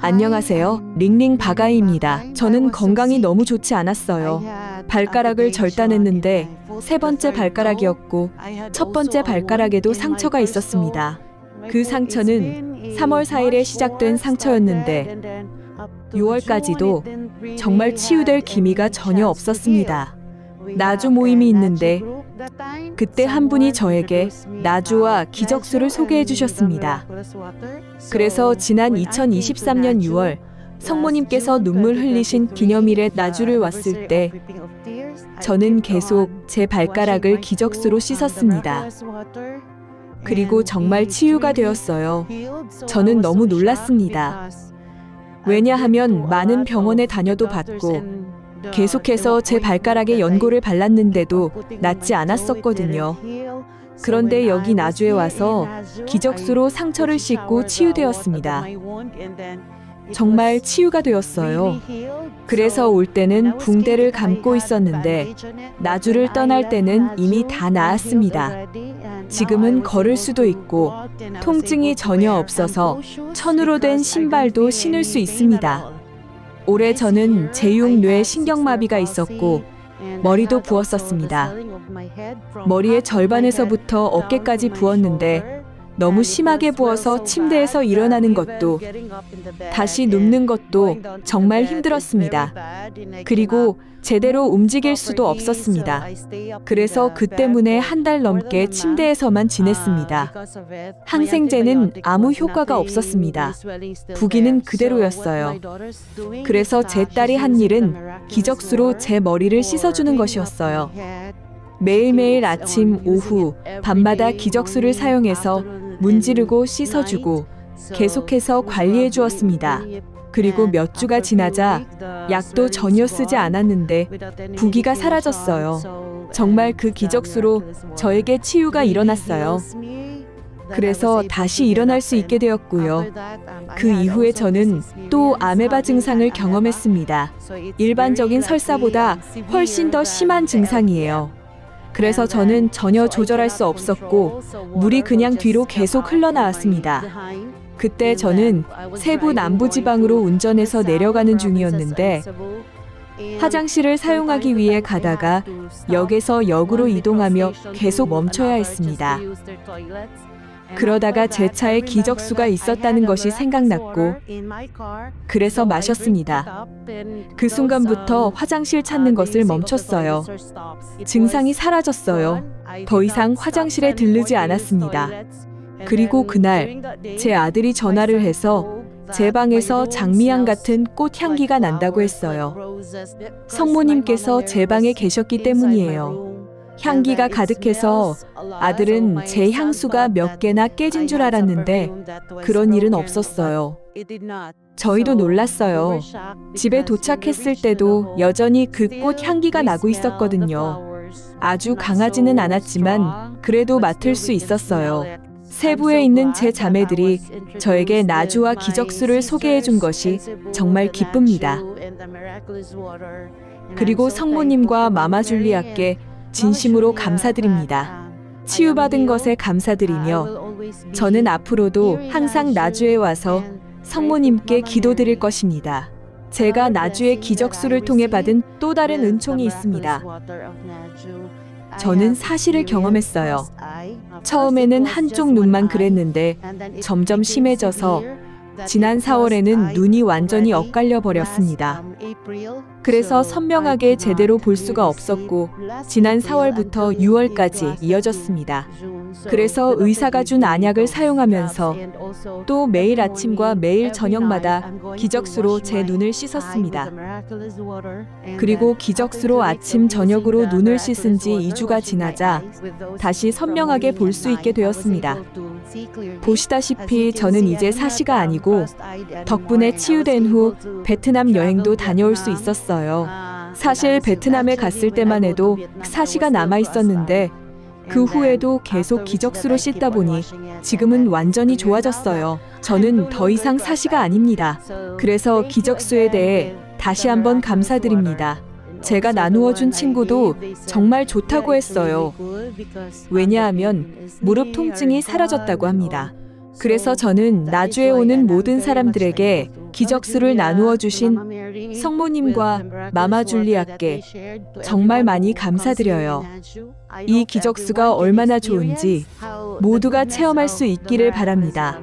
안녕하세요. 링링 바가이입니다. 저는 건강이 너무 좋지 않았어요. 발가락을 절단했는데 세 번째 발가락이었고 첫 번째 발가락에도 상처가 있었습니다. 그 상처는 3월 4일에 시작된 상처였는데 6월까지도 정말 치유될 기미가 전혀 없었습니다. 나주 모임이 있는데 그때 한 분이 저에게 나주와 기적수를 소개해 주셨습니다. 그래서 지난 2023년 6월 성모님께서 눈물 흘리신 기념일에 나주를 왔을 때 저는 계속 제 발가락을 기적수로 씻었습니다. 그리고 정말 치유가 되었어요. 저는 너무 놀랐습니다. 왜냐하면 많은 병원에 다녀도 봤고 계속해서 제 발가락에 연고를 발랐는데도 낫지 않았었거든요. 그런데 여기 나주에 와서 기적수로 상처를 씻고 치유되었습니다. 정말 치유가 되었어요. 그래서 올 때는 붕대를 감고 있었는데 나주를 떠날 때는 이미 다 나았습니다. 지금은 걸을 수도 있고 통증이 전혀 없어서 천으로 된 신발도 신을 수 있습니다. 올해 저는 제육뇌 신경마비가 있었고 머리도 부었었습니다. 머리의 절반에서부터 어깨까지 부었는데 너무 심하게 부어서 침대에서 일어나는 것도 다시 눕는 것도 정말 힘들었습니다. 그리고 제대로 움직일 수도 없었습니다. 그래서 그 때문에 한 달 넘게 침대에서만 지냈습니다. 항생제는 아무 효과가 없었습니다. 부기는 그대로였어요. 그래서 제 딸이 한 일은 기적수로 제 머리를 씻어주는 것이었어요. 매일매일 아침, 오후, 밤마다 기적수를 사용해서 문지르고 씻어주고 계속해서 관리해 주었습니다. 그리고 몇 주가 지나자 약도 전혀 쓰지 않았는데 부기가 사라졌어요. 정말 그 기적수로 저에게 치유가 일어났어요. 그래서 다시 일어날 수 있게 되었고요. 그 이후에 저는 또 아메바 증상을 경험했습니다. 일반적인 설사보다 훨씬 더 심한 증상이에요. 그래서 저는 전혀 조절할 수 없었고 물이 그냥 뒤로 계속 흘러나왔습니다. 그때 저는 세부 남부지방으로 운전해서 내려가는 중이었는데 화장실을 사용하기 위해 가다가 역에서 역으로 이동하며 계속 멈춰야 했습니다. 그러다가 제 차에 기적수가 있었다는 것이 생각났고 그래서 마셨습니다. 그 순간부터 화장실 찾는 것을 멈췄어요. 증상이 사라졌어요. 더 이상 화장실에 들르지 않았습니다. 그리고 그날 제 아들이 전화를 해서 제 방에서 장미향 같은 꽃 향기가 난다고 했어요. 성모님께서 제 방에 계셨기 때문이에요. 향기가 가득해서 아들은 제 향수가 몇 개나 깨진 줄 알았는데 그런 일은 없었어요. 저희도 놀랐어요. 집에 도착했을 때도 여전히 그 꽃 향기가 나고 있었거든요. 아주 강하지는 않았지만 그래도 맡을 수 있었어요. 세부에 있는 제 자매들이 저에게 나주와 기적수를 소개해 준 것이 정말 기쁩니다. 그리고 성모님과 마마 줄리아께 진심으로 감사드립니다. 치유받은 것에 감사드리며 저는 앞으로도 항상 나주에 와서 성모님께 기도드릴 것입니다. 제가 나주의 기적수를 통해 받은 또 다른 은총이 있습니다. 저는 사실을 경험했어요. 처음에는 한쪽 눈만 그랬는데 점점 심해져서 지난 4월에는 눈이 완전히 엇갈려 버렸습니다. 그래서 선명하게 제대로 볼 수가 없었고 지난 4월부터 6월까지 이어졌습니다. 그래서 의사가 준 안약을 사용하면서 또 매일 아침과 매일 저녁마다 기적수로 제 눈을 씻었습니다. 그리고 기적수로 아침 저녁으로 눈을 씻은 지 2주가 지나자 다시 선명하게 볼 수 있게 되었습니다. 보시다시피 저는 이제 사시가 아니고 덕분에 치유된 후 베트남 여행도 다녀올 수 있었어요. 사실 베트남에 갔을 때만 해도 사시가 남아 있었는데 그 후에도 계속 기적수로 씻다 보니 지금은 완전히 좋아졌어요. 저는 더 이상 사시가 아닙니다. 그래서 기적수에 대해 다시 한번 감사드립니다. 제가 나누어 준 친구도 정말 좋다고 했어요. 왜냐하면 무릎 통증이 사라졌다고 합니다. 그래서 저는 나주에 오는 모든 사람들에게 기적수를 나누어 주신 성모님과 마마 줄리아께 정말 많이 감사드려요. 이 기적수가 얼마나 좋은지 모두가 체험할 수 있기를 바랍니다.